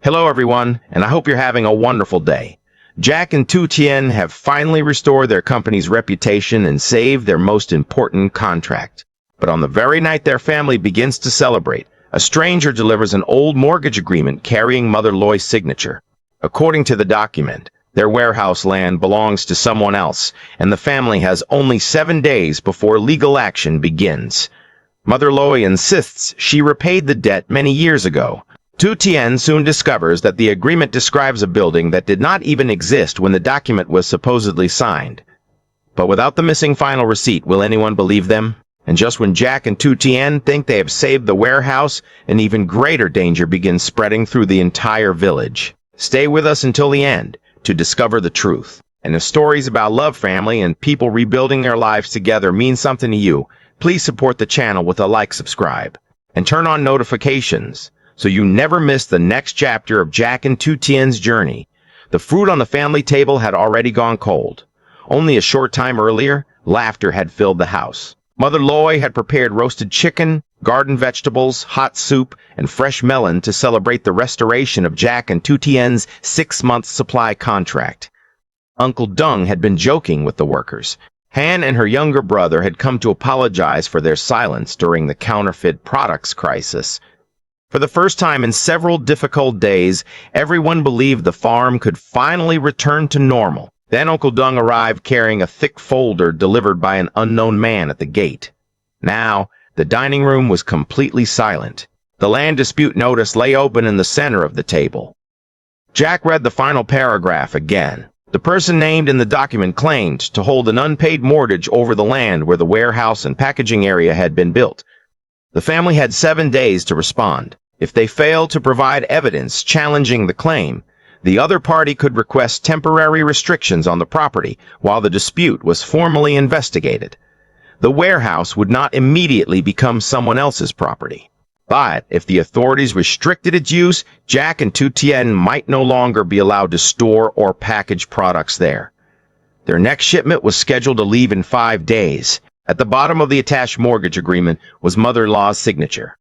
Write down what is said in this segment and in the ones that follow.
Hello everyone, and I hope you're having a wonderful day. Jack and Tu Tien have finally restored their company's reputation and saved their most important contract. But on the very night their family begins to celebrate, a stranger delivers an old mortgage agreement carrying Mother Loi's signature. According to the document, their warehouse land belongs to someone else, and the family has only 7 days before legal action begins. Mother Loi insists she repaid the debt many years ago. Tu Tien soon discovers that the agreement describes a building that did not even exist when the document was supposedly signed. But without the missing final receipt, will anyone believe them? And just when Jack and Tu Tien think they have saved the warehouse, an even greater danger begins spreading through the entire village. Stay with us until the end to discover the truth. And if stories about love, family, and people rebuilding their lives together mean something to you, please support the channel with a like, subscribe, and turn on notifications, so you never miss the next chapter of Jack and Tu Tien's journey. The fruit on the family table had already gone cold. Only a short time earlier, laughter had filled the house. Mother Loi had prepared roasted chicken, garden vegetables, hot soup, and fresh melon to celebrate the restoration of Jack and Tu Tien's 6-month supply contract. Uncle Dung had been joking with the workers. Han and her younger brother had come to apologize for their silence during the counterfeit products crisis. For the first time in several difficult days, everyone believed the farm could finally return to normal. Then Uncle Dung arrived carrying a thick folder delivered by an unknown man at the gate. Now, the dining room was completely silent. The land dispute notice lay open in the center of the table. Jack read the final paragraph again. The person named in the document claimed to hold an unpaid mortgage over the land where the warehouse and packaging area had been built. The family had 7 days to respond. If they failed to provide evidence challenging the claim, the other party could request temporary restrictions on the property while the dispute was formally investigated. The warehouse would not immediately become someone else's property. But if the authorities restricted its use, Jack and Tu Tien might no longer be allowed to store or package products there. Their next shipment was scheduled to leave in 5 days. At the bottom of the attached mortgage agreement was Mother Loi's signature.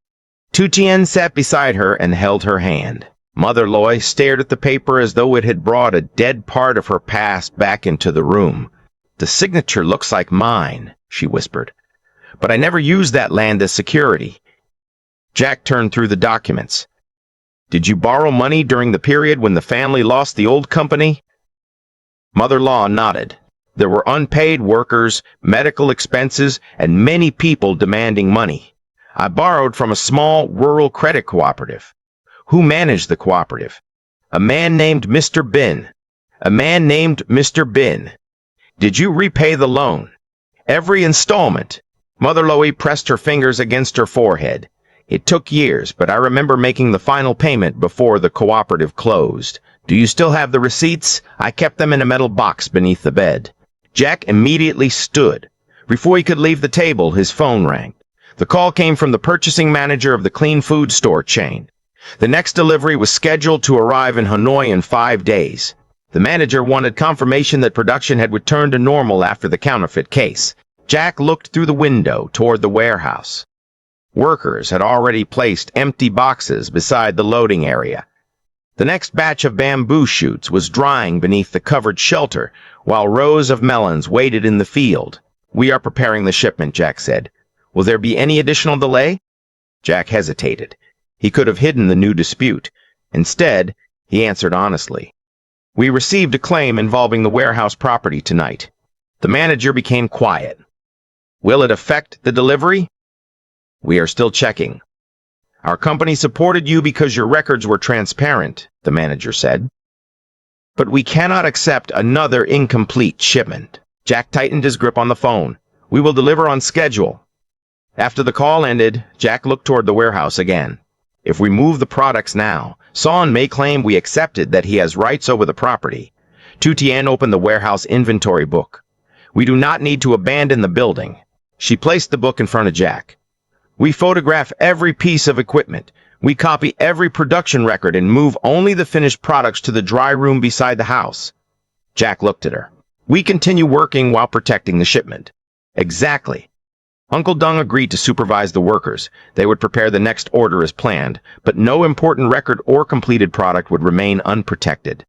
Tu Tien sat beside her and held her hand. Mother Loi stared at the paper as though it had brought a dead part of her past back into the room. "The signature looks like mine," she whispered. "But I never used that land as security." Jack turned through the documents. "Did you borrow money during the period when the family lost the old company?" Mother Loi nodded. There were unpaid workers, medical expenses, and many people demanding money. I borrowed from a small rural credit cooperative. Who managed the cooperative? A man named Mr. Bin. A man named Mr. Bin. Did you repay the loan? Every installment. Mother Loi pressed her fingers against her forehead. It took years, but I remember making the final payment before the cooperative closed. Do you still have the receipts? I kept them in a metal box beneath the bed. Jack immediately stood. Before he could leave the table, his phone rang. The call came from the purchasing manager of the clean food store chain. The next delivery was scheduled to arrive in Hanoi in 5 days. The manager wanted confirmation that production had returned to normal after the counterfeit case. Jack looked through the window toward the warehouse. Workers had already placed empty boxes beside the loading area. The next batch of bamboo shoots was drying beneath the covered shelter, while rows of melons waited in the field. "We are preparing the shipment," Jack said. "Will there be any additional delay?" Jack hesitated. He could have hidden the new dispute. Instead, he answered honestly. "We received a claim involving the warehouse property tonight." The manager became quiet. "Will it affect the delivery?" "We are still checking." "Our company supported you because your records were transparent," the manager said. "But we cannot accept another incomplete shipment." Jack tightened his grip on the phone. "We will deliver on schedule." After the call ended, Jack looked toward the warehouse again. "If we move the products now, Son may claim we accepted that he has rights over the property." Tu Tien opened the warehouse inventory book. "We do not need to abandon the building." She placed the book in front of Jack. "We photograph every piece of equipment. We copy every production record and move only the finished products to the dry room beside the house." Jack looked at her. "We continue working while protecting the shipment." "Exactly." Uncle Dung agreed to supervise the workers. They would prepare the next order as planned, but no important record or completed product would remain unprotected.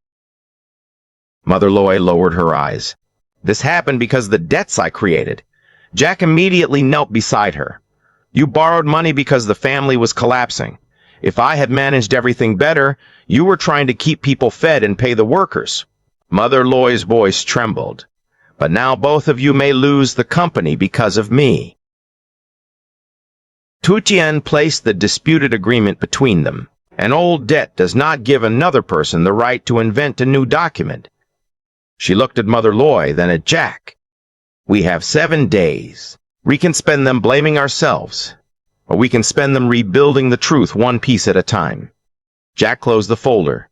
Mother Loi lowered her eyes. This happened because of the debts I created. Jack immediately knelt beside her. You borrowed money because the family was collapsing. If I had managed everything better, you were trying to keep people fed and pay the workers. Mother Loi's voice trembled. But now both of you may lose the company because of me. Tu Tien placed the disputed agreement between them. An old debt does not give another person the right to invent a new document. She looked at Mother Loi, then at Jack. We have 7 days. We can spend them blaming ourselves, or we can spend them rebuilding the truth one piece at a time. Jack closed the folder.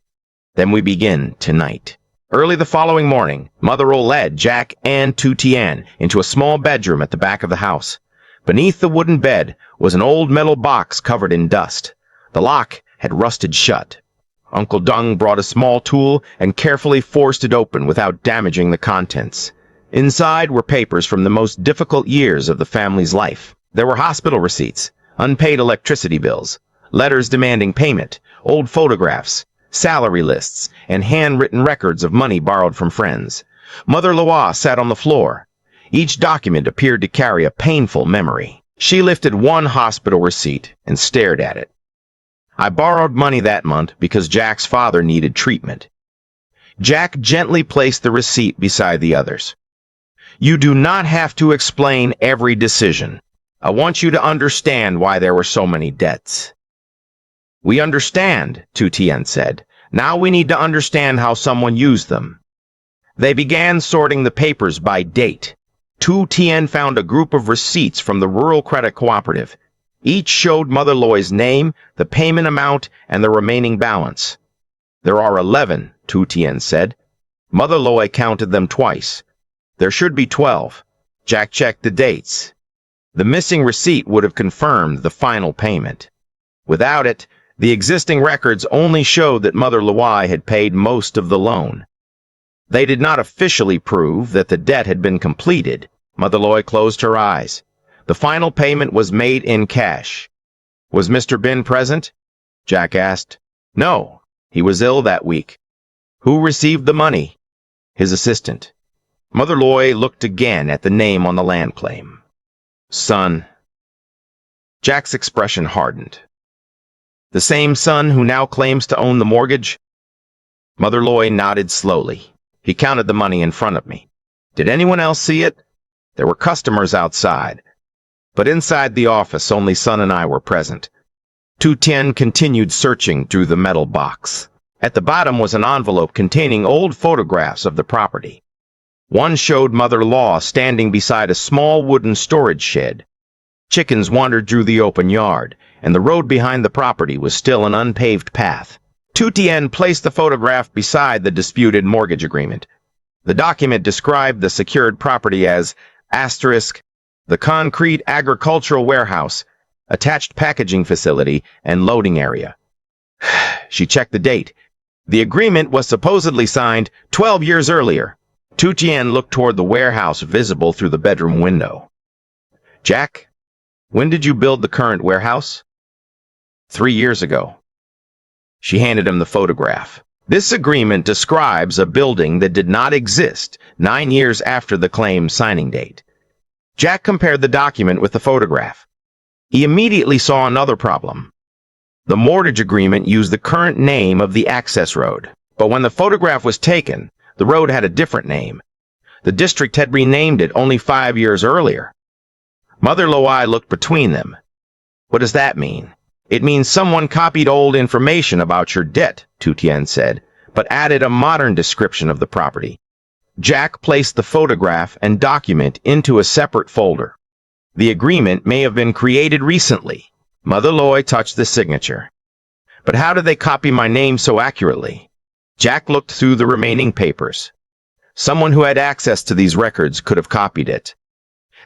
Then we begin tonight. Early the following morning, Mother Loi led Jack and Tu Tien into a small bedroom at the back of the house. Beneath the wooden bed was an old metal box covered in dust. The lock had rusted shut. Uncle Dung brought a small tool and carefully forced it open without damaging the contents. Inside were papers from the most difficult years of the family's life. There were hospital receipts, unpaid electricity bills, letters demanding payment, old photographs, salary lists, and handwritten records of money borrowed from friends. Mother Loi sat on the floor. Each document appeared to carry a painful memory. She lifted one hospital receipt and stared at it. I borrowed money that month because Jack's father needed treatment. Jack gently placed the receipt beside the others. You do not have to explain every decision. I want you to understand why there were so many debts. We understand, Tu Tien said. Now we need to understand how someone used them. They began sorting the papers by date. Tu Tien found a group of receipts from the Rural Credit Cooperative. Each showed Mother Loi's name, the payment amount, and the remaining balance. There are 11, Tu Tien said. Mother Loi counted them twice. There should be 12. Jack checked the dates. The missing receipt would have confirmed the final payment. Without it, the existing records only showed that Mother Loi had paid most of the loan. They did not officially prove that the debt had been completed. Mother Loi closed her eyes. The final payment was made in cash. Was Mr. Bin present? Jack asked. No, he was ill that week. Who received the money? His assistant. Mother Loi looked again at the name on the land claim. Son. Jack's expression hardened. The same son who now claims to own the mortgage? Mother Loi nodded slowly. He counted the money in front of me. Did anyone else see it? There were customers outside. But inside the office, only Son and I were present. Tu Tien continued searching through the metal box. At the bottom was an envelope containing old photographs of the property. One showed Mother Loi standing beside a small wooden storage shed. Chickens wandered through the open yard, and the road behind the property was still an unpaved path. Tu Tien placed the photograph beside the disputed mortgage agreement. The document described the secured property as the concrete agricultural warehouse, attached packaging facility, and loading area. She checked the date. The agreement was supposedly signed 12 years earlier. Tu Tien looked toward the warehouse visible through the bedroom window. Jack, when did you build the current warehouse? 3 years ago. She handed him the photograph. This agreement describes a building that did not exist 9 years after the claim's signing date. Jack compared the document with the photograph. He immediately saw another problem. The mortgage agreement used the current name of the access road, but when the photograph was taken, the road had a different name. The district had renamed it only 5 years earlier. Mother Loi looked between them. What does that mean? It means someone copied old information about your debt, Tu Tien said, but added a modern description of the property. Jack placed the photograph and document into a separate folder. The agreement may have been created recently. Mother Loi touched the signature. But how did they copy my name so accurately? Jack looked through the remaining papers. Someone who had access to these records could have copied it.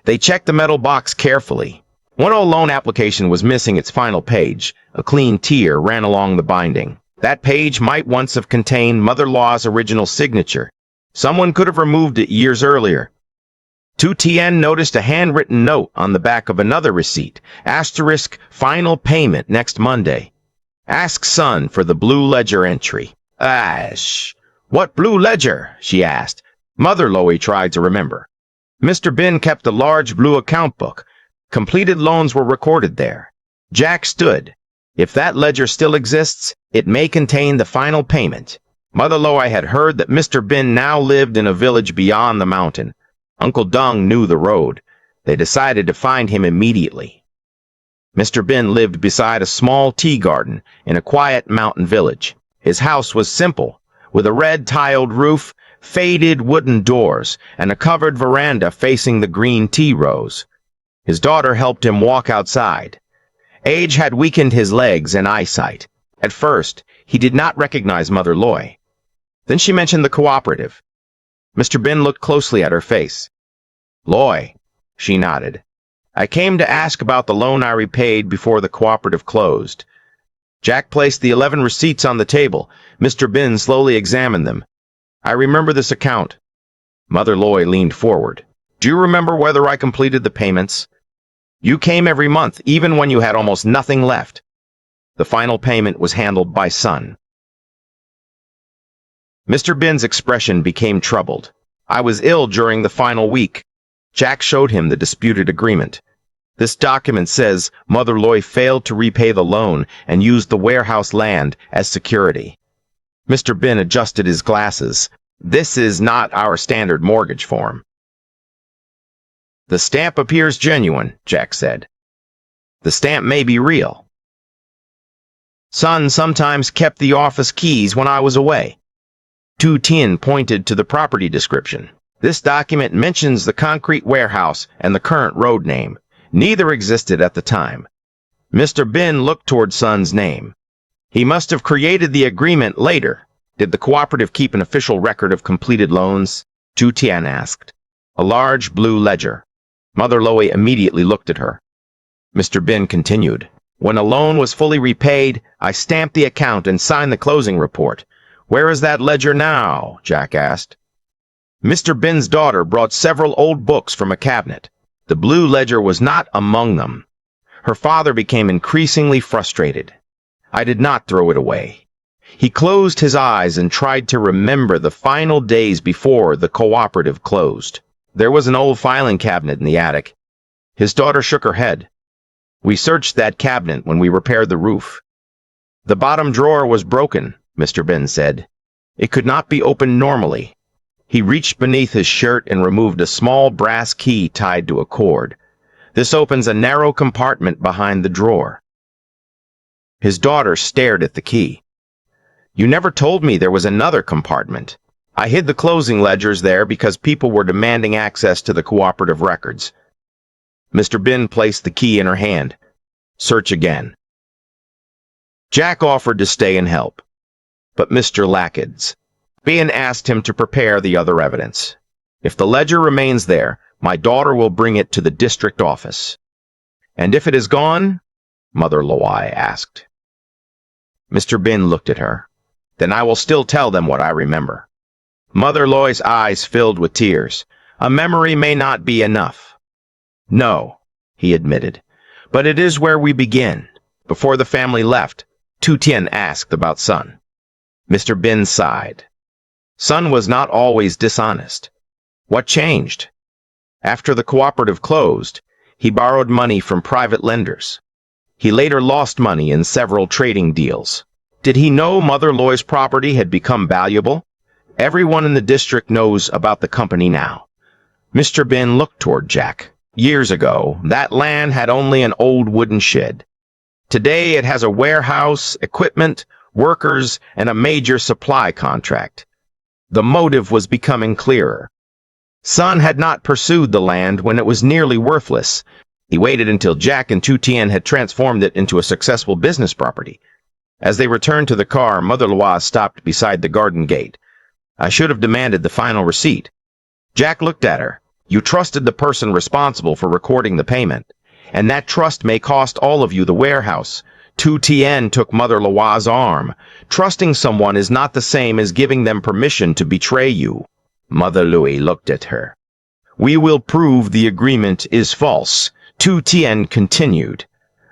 They checked the metal box carefully. One old loan application was missing its final page. A clean tear ran along the binding. That page might once have contained Mother Loi's original signature. Someone could have removed it years earlier. Tu Tien noticed a handwritten note on the back of another receipt, asterisk, final payment next Monday. Ask son for the blue ledger entry. Ash. What blue ledger? She asked. Mother Loi tried to remember. Mr. Bin kept a large blue account book. Completed loans were recorded there. Jack stood. If that ledger still exists, it may contain the final payment. Mother Loi had heard that Mr. Bin now lived in a village beyond the mountain. Uncle Dung knew the road. They decided to find him immediately. Mr. Bin lived beside a small tea garden in a quiet mountain village. His house was simple, with a red tiled roof, faded wooden doors, and a covered veranda facing the green tea rows. His daughter helped him walk outside. Age had weakened his legs and eyesight. At first, he did not recognize Mother Loi. Then she mentioned the cooperative. Mr. Bin looked closely at her face. Loi, she nodded. I came to ask about the loan I repaid before the cooperative closed. Jack placed the 11 receipts on the table. Mr. Bin slowly examined them. I remember this account. Mother Loi leaned forward. Do you remember whether I completed the payments? You came every month, even when you had almost nothing left. The final payment was handled by son. Mr. Bin's expression became troubled. I was ill during the final week. Jack showed him the disputed agreement. This document says Mother Loi failed to repay the loan and used the warehouse land as security. Mr. Bin adjusted his glasses. This is not our standard mortgage form. The stamp appears genuine, Jack said. The stamp may be real. Son sometimes kept the office keys when I was away. Tu Tien pointed to the property description. This document mentions the concrete warehouse and the current road name. Neither existed at the time. Mr. Bin looked toward son's name. He must have created the agreement later. Did the cooperative keep an official record of completed loans? Tu Tien asked. A large blue ledger. Mother Loi immediately looked at her. Mr. Bin continued. When a loan was fully repaid, I stamped the account and signed the closing report. Where is that ledger now? Jack asked. Mr. Bin's daughter brought several old books from a cabinet. The blue ledger was not among them. Her father became increasingly frustrated. I did not throw it away. He closed his eyes and tried to remember the final days before the cooperative closed. There was an old filing cabinet in the attic. His daughter shook her head. We searched that cabinet when we repaired the roof. The bottom drawer was broken, Mr. Bin said. It could not be opened normally. He reached beneath his shirt and removed a small brass key tied to a cord. This opens a narrow compartment behind the drawer. His daughter stared at the key. You never told me there was another compartment. I hid the closing ledgers there because people were demanding access to the cooperative records. Mr. Bin placed the key in her hand. Search again. Jack offered to stay and help, but Mr. Lackids. Bin asked him to prepare the other evidence. If the ledger remains there, my daughter will bring it to the district office. And if it is gone? Mother Loi asked. Mr. Bin looked at her. Then I will still tell them what I remember. Mother Loi's eyes filled with tears. A memory may not be enough. No, he admitted, but it is where we begin. Before the family left, Tu Tien asked about son. Mr. Bin sighed. Son was not always dishonest. What changed? After the cooperative closed, he borrowed money from private lenders. He later lost money in several trading deals. Did he know Mother Loi's property had become valuable? Everyone in the district knows about the company now. Mr. Bin looked toward Jack. Years ago, that land had only an old wooden shed. Today it has a warehouse, equipment, workers, and a major supply contract. The motive was becoming clearer. Son had not pursued the land when it was nearly worthless. He waited until Jack and Tu Tien had transformed it into a successful business property. As they returned to the car, Mother Loi stopped beside the garden gate. I should have demanded the final receipt. Jack looked at her. You trusted the person responsible for recording the payment, and that trust may cost all of you the warehouse. Tu Tien took Mother Loi's arm. Trusting someone is not the same as giving them permission to betray you. Mother Loi looked at her. We will prove the agreement is false, Tu Tien continued.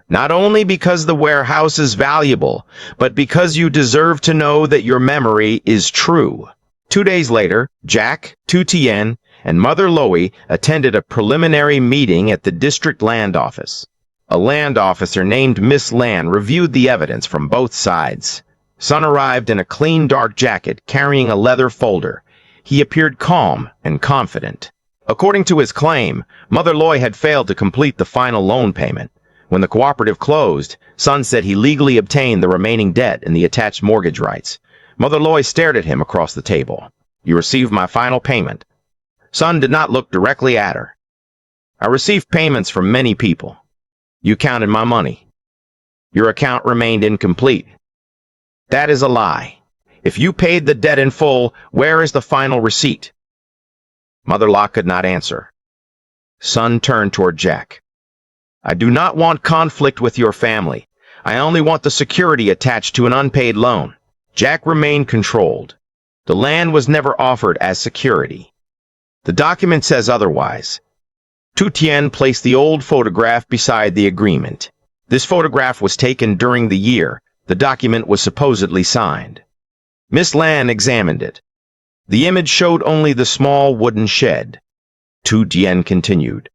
Not only because the warehouse is valuable, but because you deserve to know that your memory is true. 2 days later, Jack, Tu Tien, and Mother Loi attended a preliminary meeting at the district land office. A land officer named Miss Lan reviewed the evidence from both sides. Sun arrived in a clean dark jacket carrying a leather folder. He appeared calm and confident. According to his claim, Mother Loi had failed to complete the final loan payment. When the cooperative closed, Sun said he legally obtained the remaining debt and the attached mortgage rights. Mother Loi stared at him across the table. You received my final payment. Sun did not look directly at her. I received payments from many people. You counted my money. Your account remained incomplete. That is a lie. If you paid the debt in full, where is the final receipt? Mother Loi could not answer. Sun turned toward Jack. I do not want conflict with your family. I only want the security attached to an unpaid loan. Jack remained controlled. The land was never offered as security. The document says otherwise. Tu Tien placed the old photograph beside the agreement. This photograph was taken during the year the document was supposedly signed. Miss Lan examined it. The image showed only the small wooden shed. Tu Tien continued.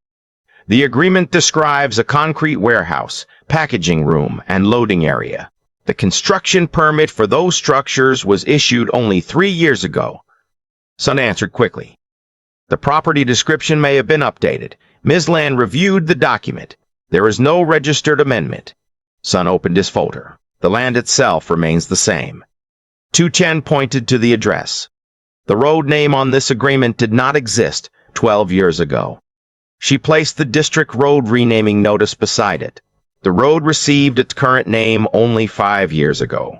The agreement describes a concrete warehouse, packaging room, and loading area. The construction permit for those structures was issued only 3 years ago. Sun answered quickly. The property description may have been updated. Ms. Lan reviewed the document. There is no registered amendment. Sun opened his folder. The land itself remains the same. Tu Tien pointed to the address. The road name on this agreement did not exist 12 years ago. She placed the district road renaming notice beside it. The road received its current name only 5 years ago.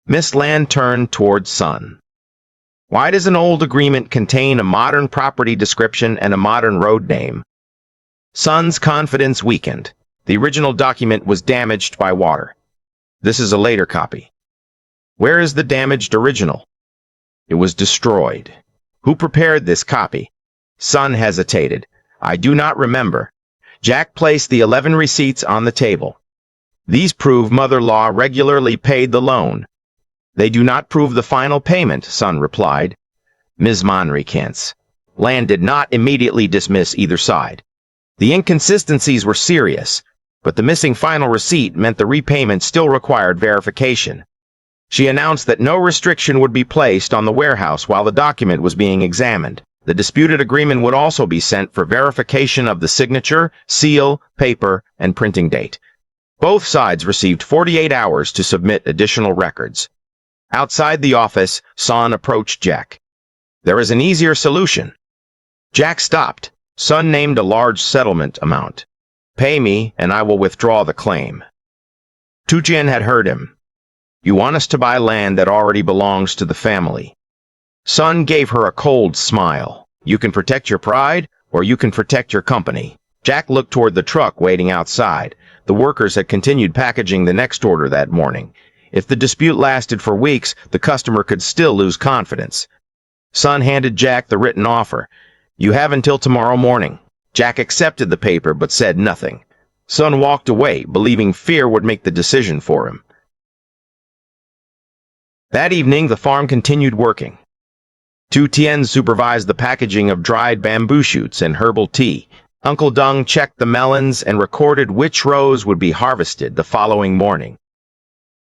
Miss Lan turned toward Sun. Why does an old agreement contain a modern property description and a modern road name? Sun's confidence weakened. The original document was damaged by water. This is a later copy. Where is the damaged original? It was destroyed. Who prepared this copy? Sun hesitated. I do not remember. Jack placed the 11 receipts on the table. These prove Mother Loi regularly paid the loan. They do not prove the final payment, Sun replied. Ms. Mon recants. Lan did not immediately dismiss either side. The inconsistencies were serious, but the missing final receipt meant the repayment still required verification. She announced that no restriction would be placed on the warehouse while the document was being examined. The disputed agreement would also be sent for verification of the signature, seal, paper, and printing date. Both sides received 48 hours to submit additional records. Outside the office, Sun approached Jack. There is an easier solution. Jack stopped. Sun named a large settlement amount. Pay me, and I will withdraw the claim. Tu Tien had heard him. You want us to buy land that already belongs to the family. Sun gave her a cold smile. You can protect your pride, or you can protect your company. Jack looked toward the truck waiting outside. The workers had continued packaging the next order that morning. If the dispute lasted for weeks, the customer could still lose confidence. Sun handed Jack the written offer. You have until tomorrow morning. Jack accepted the paper but said nothing. Sun walked away, believing fear would make the decision for him. That evening, the farm continued working. Tu Tien supervised the packaging of dried bamboo shoots and herbal tea. Uncle Dung checked the melons and recorded which rows would be harvested the following morning.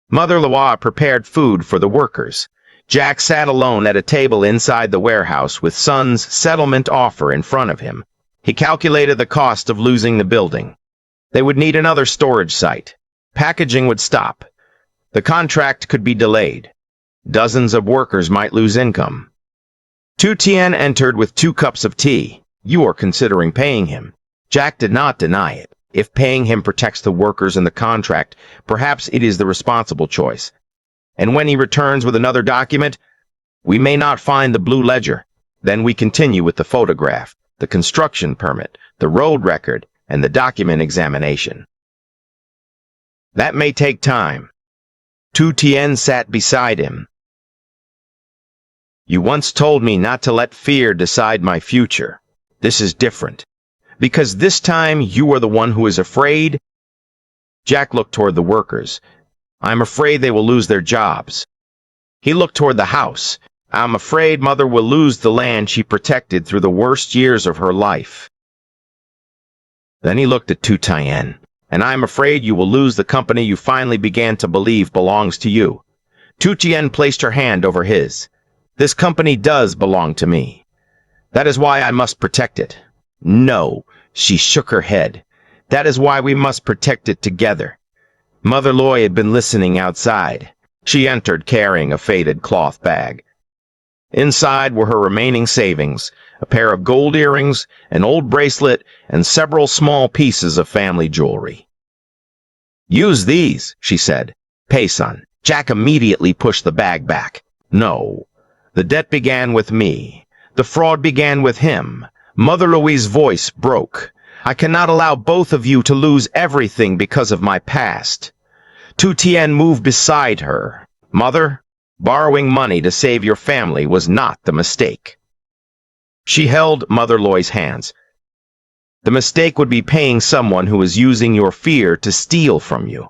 Mother Loi prepared food for the workers. Jack sat alone at a table inside the warehouse with Sun's settlement offer in front of him. He calculated the cost of losing the building. They would need another storage site. Packaging would stop. The contract could be delayed. Dozens of workers might lose income. Tu Tien entered with 2 cups of tea. You are considering paying him. Jack did not deny it. If paying him protects the workers in the contract, perhaps it is the responsible choice. And when he returns with another document, we may not find the blue ledger. Then we continue with the photograph, the construction permit, the road record, and the document examination. That may take time. Tu Tien sat beside him. You once told me not to let fear decide my future. This is different. Because this time you are the one who is afraid. Jack looked toward the workers. I'm afraid they will lose their jobs. He looked toward the house. I'm afraid Mother will lose the land she protected through the worst years of her life. Then he looked at Tu Tien. And I'm afraid you will lose the company you finally began to believe belongs to you. Tu Tien placed her hand over his. This company does belong to me. That is why I must protect it. No, she shook her head. That is why we must protect it together. Mother Loi had been listening outside. She entered carrying a faded cloth bag. Inside were her remaining savings, a pair of gold earrings, an old bracelet, and several small pieces of family jewelry. Use these, she said. Pay, son. Jack immediately pushed the bag back. No. The debt began with me. The fraud began with him. Mother Loi's voice broke. I cannot allow both of you to lose everything because of my past. Tu Tien moved beside her. Mother, borrowing money to save your family was not the mistake. She held Mother Loi's hands. The mistake would be paying someone who is using your fear to steal from you.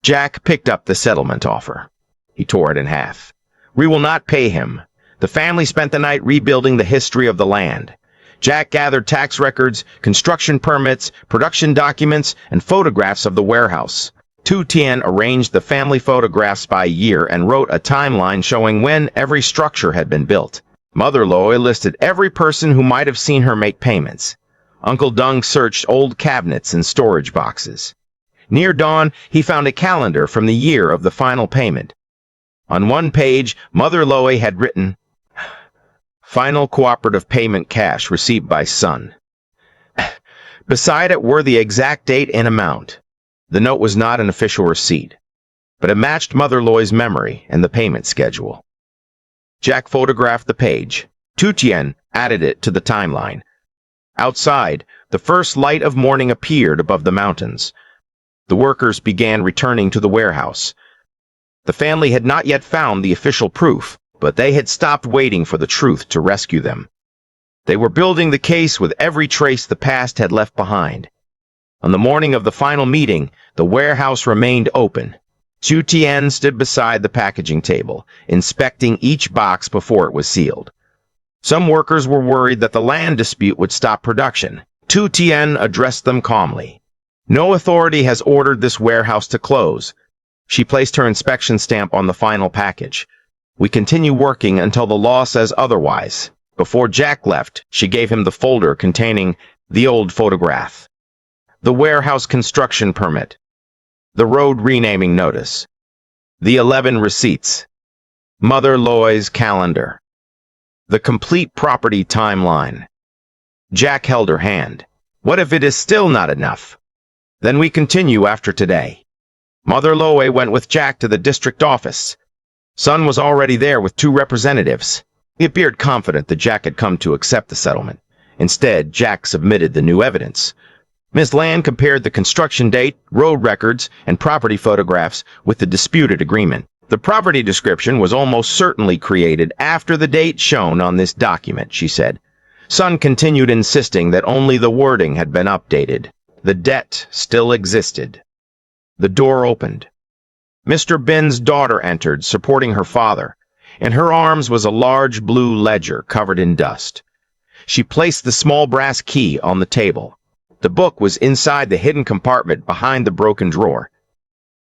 Jack picked up the settlement offer. He tore it in half. We will not pay him. The family spent the night rebuilding the history of the land. Jack gathered tax records, construction permits, production documents, and photographs of the warehouse. Tu Tien arranged the family photographs by year and wrote a timeline showing when every structure had been built. Mother Loi listed every person who might have seen her make payments. Uncle Dung searched old cabinets and storage boxes. Near dawn, he found a calendar from the year of the final payment. On one page, Mother Loi had written, Final cooperative payment cash received by son. Beside it were the exact date and amount. The note was not an official receipt, but it matched Mother Loi's memory and the payment schedule. Jack photographed the page. Tu Tien added it to the timeline. Outside, the first light of morning appeared above the mountains. The workers began returning to the warehouse. The family had not yet found the official proof, but they had stopped waiting for the truth to rescue them. They were building the case with every trace the past had left behind. On the morning of the final meeting, the warehouse remained open. Tu Tien stood beside the packaging table, inspecting each box before it was sealed. Some workers were worried that the land dispute would stop production. Tu Tien addressed them calmly. No authority has ordered this warehouse to close. She placed her inspection stamp on the final package. We continue working until the law says otherwise. Before Jack left, she gave him the folder containing the old photograph, the warehouse construction permit, the road renaming notice, the 11 receipts, Mother Loi's calendar, the complete property timeline. Jack held her hand. What if it is still not enough? Then we continue after today. Mother Loi went with Jack to the district office. Son was already there with 2 representatives. He appeared confident that Jack had come to accept the settlement. Instead, Jack submitted the new evidence. Ms. Land compared the construction date, road records, and property photographs with the disputed agreement. The property description was almost certainly created after the date shown on this document, she said. Son continued insisting that only the wording had been updated. The debt still existed. The door opened. Mr. Bin's daughter entered, supporting her father. In her arms was a large blue ledger covered in dust. She placed the small brass key on the table. The book was inside the hidden compartment behind the broken drawer.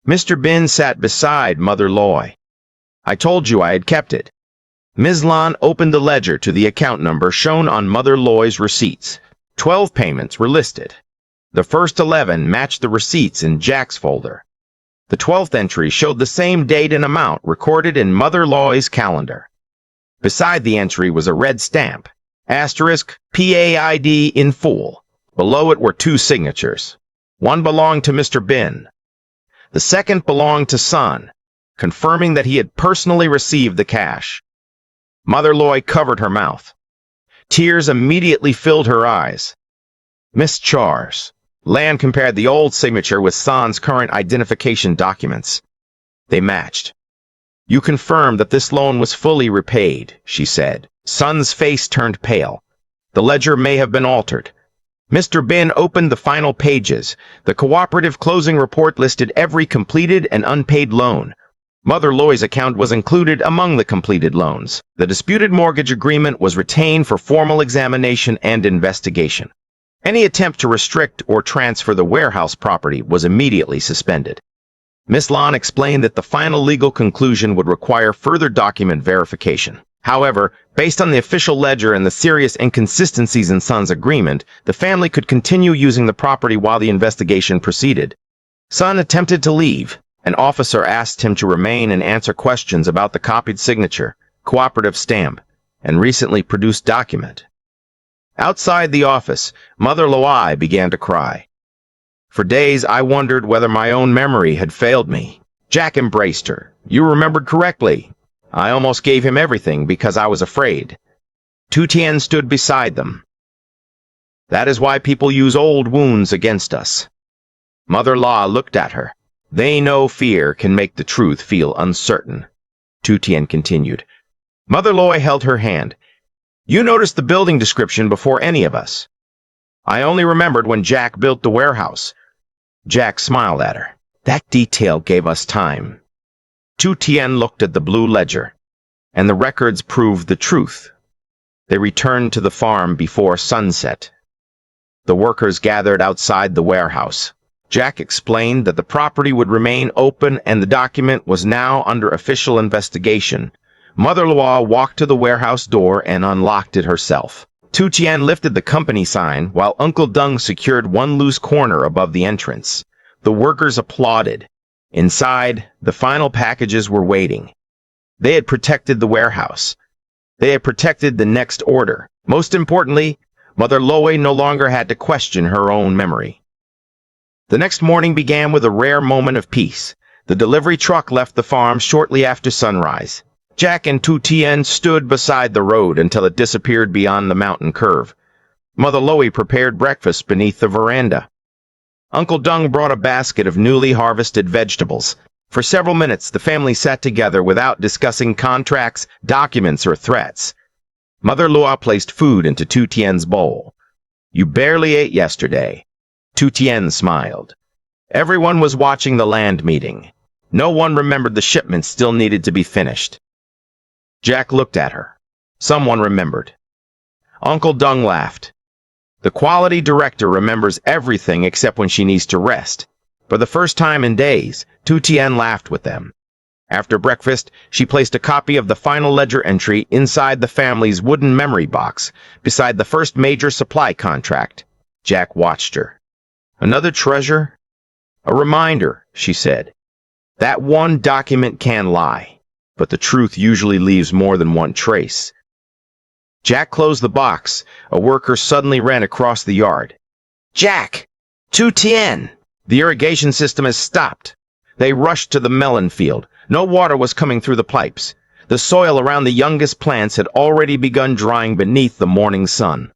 Mr. Bin sat beside Mother Loi. I told you I had kept it. Ms. Lan opened the ledger to the account number shown on Mother Loi's receipts. 12 payments were listed. The first 11 matched the receipts in Jack's folder. The 12th entry showed the same date and amount recorded in Mother Loi's calendar. Beside the entry was a red stamp, asterisk PAID in full. Below it were 2 signatures. One belonged to Mr. Bin. The second belonged to Son, confirming that he had personally received the cash. Mother Loi covered her mouth. Tears immediately filled her eyes. Miss Charles. Lan compared the old signature with Son's current identification documents. They matched. You confirmed that this loan was fully repaid, she said. Son's face turned pale. The ledger may have been altered. Mr. Bin opened the final pages. The cooperative closing report listed every completed and unpaid loan. Mother Loi's account was included among the completed loans. The disputed mortgage agreement was retained for formal examination and investigation. Any attempt to restrict or transfer the warehouse property was immediately suspended. Miss Lon explained that the final legal conclusion would require further document verification. However, based on the official ledger and the serious inconsistencies in Sun's agreement, the family could continue using the property while the investigation proceeded. Sun attempted to leave. An officer asked him to remain and answer questions about the copied signature, cooperative stamp, and recently produced document. Outside the office, Mother Loi began to cry. For days, I wondered whether my own memory had failed me. Jack embraced her. You remembered correctly. I almost gave him everything because I was afraid. Tu Tien stood beside them. That is why people use old wounds against us. Mother Loi looked at her. They know fear can make the truth feel uncertain. Tu Tien continued. Mother Loi held her hand. You noticed the building description before any of us. I only remembered when Jack built the warehouse. Jack smiled at her. That detail gave us time. Tu Tien looked at the blue ledger, and the records proved the truth. They returned to the farm before sunset. The workers gathered outside the warehouse. Jack explained that the property would remain open and the document was now under official investigation. Mother Loi walked to the warehouse door and unlocked it herself. Tu Tien lifted the company sign while Uncle Dung secured one loose corner above the entrance. The workers applauded. Inside, the final packages were waiting. They had protected the warehouse. They had protected the next order. Most importantly, Mother Loi no longer had to question her own memory. The next morning began with a rare moment of peace. The delivery truck left the farm shortly after sunrise. Jack and Tu Tien stood beside the road until it disappeared beyond the mountain curve. Mother Loi prepared breakfast beneath the veranda. Uncle Dung brought a basket of newly harvested vegetables. For several minutes, the family sat together without discussing contracts, documents, or threats. Mother Loi placed food into Tu Tien's bowl. You barely ate yesterday. Tu Tien smiled. Everyone was watching the land meeting. No one remembered the shipment still needed to be finished. Jack looked at her. Someone remembered. Uncle Dung laughed. The quality director remembers everything except when she needs to rest. For the first time in days, Tu Tien laughed with them. After breakfast, she placed a copy of the final ledger entry inside the family's wooden memory box, beside the first major supply contract. Jack watched her. Another treasure? A reminder, she said. That one document can lie, but the truth usually leaves more than one trace. Jack closed the box. A worker suddenly ran across the yard. Jack! Tu Tien! The irrigation system has stopped. They rushed to the melon field. No water was coming through the pipes. The soil around the youngest plants had already begun drying beneath the morning sun.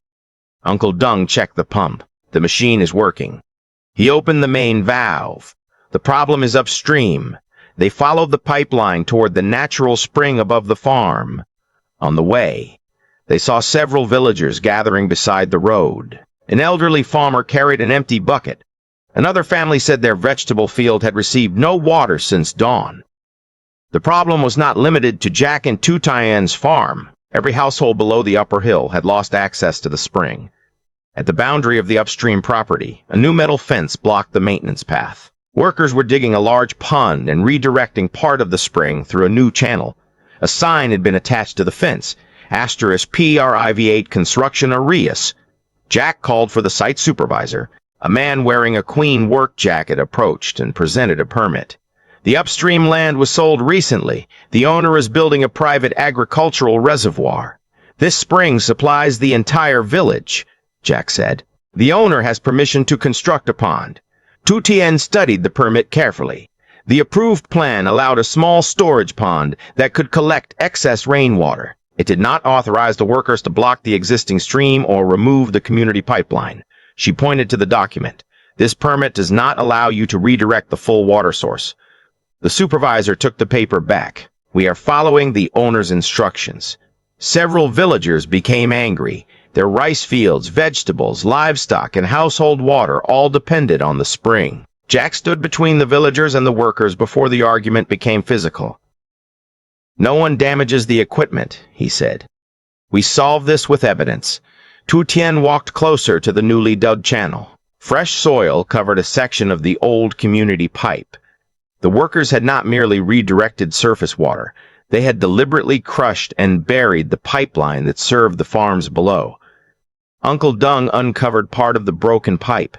Uncle Dung checked the pump. The machine is working. He opened the main valve. The problem is upstream. They followed the pipeline toward the natural spring above the farm. On the way, they saw several villagers gathering beside the road. An elderly farmer carried an empty bucket. Another family said their vegetable field had received no water since dawn. The problem was not limited to Jack and Tu Tien's farm. Every household below the upper hill had lost access to the spring. At the boundary of the upstream property, a new metal fence blocked the maintenance path. Workers were digging a large pond and redirecting part of the spring through a new channel. A sign had been attached to the fence, *PRIV8 Construction Arias. Jack called for the site supervisor. A man wearing a Queen work jacket approached and presented a permit. The upstream land was sold recently. The owner is building a private agricultural reservoir. This spring supplies the entire village, Jack said. The owner has permission to construct a pond. Tu Tien studied the permit carefully. The approved plan allowed a small storage pond that could collect excess rainwater. It did not authorize the workers to block the existing stream or remove the community pipeline. She pointed to the document. This permit does not allow you to redirect the full water source. The supervisor took the paper back. We are following the owner's instructions. Several villagers became angry. Their rice fields, vegetables, livestock, and household water all depended on the spring. Jack stood between the villagers and the workers before the argument became physical. "No one damages the equipment," he said. "We solve this with evidence." Tu Tien walked closer to the newly dug channel. Fresh soil covered a section of the old community pipe. The workers had not merely redirected surface water. They had deliberately crushed and buried the pipeline that served the farms below. Uncle Dung uncovered part of the broken pipe.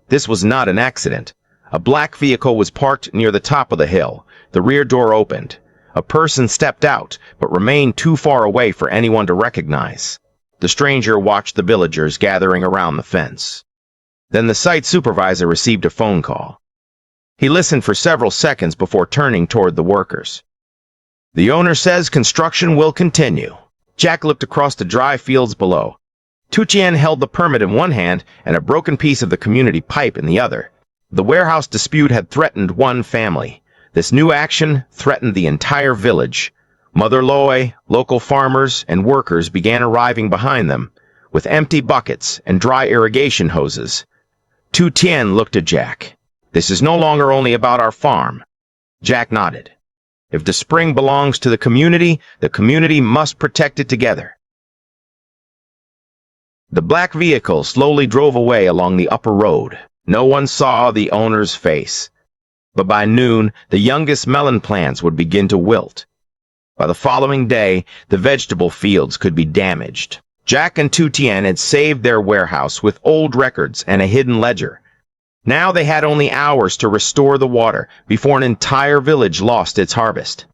This was not an accident. A black vehicle was parked near the top of the hill. The rear door opened. A person stepped out, but remained too far away for anyone to recognize. The stranger watched the villagers gathering around the fence. Then the site supervisor received a phone call. He listened for several seconds before turning toward the workers. "The owner says construction will continue." Jack looked across the dry fields below. Tu Tien held the permit in one hand and a broken piece of the community pipe in the other. The warehouse dispute had threatened one family. This new action threatened the entire village. Mother Loi, local farmers, and workers began arriving behind them, with empty buckets and dry irrigation hoses. Tu Tien looked at Jack. "This is no longer only about our farm." Jack nodded. "If the spring belongs to the community must protect it together." The black vehicle slowly drove away along the upper road. No one saw the owner's face. But by noon, the youngest melon plants would begin to wilt. By the following day, the vegetable fields could be damaged. Jack and Tu Tien had saved their warehouse with old records and a hidden ledger. Now they had only hours to restore the water before an entire village lost its harvest.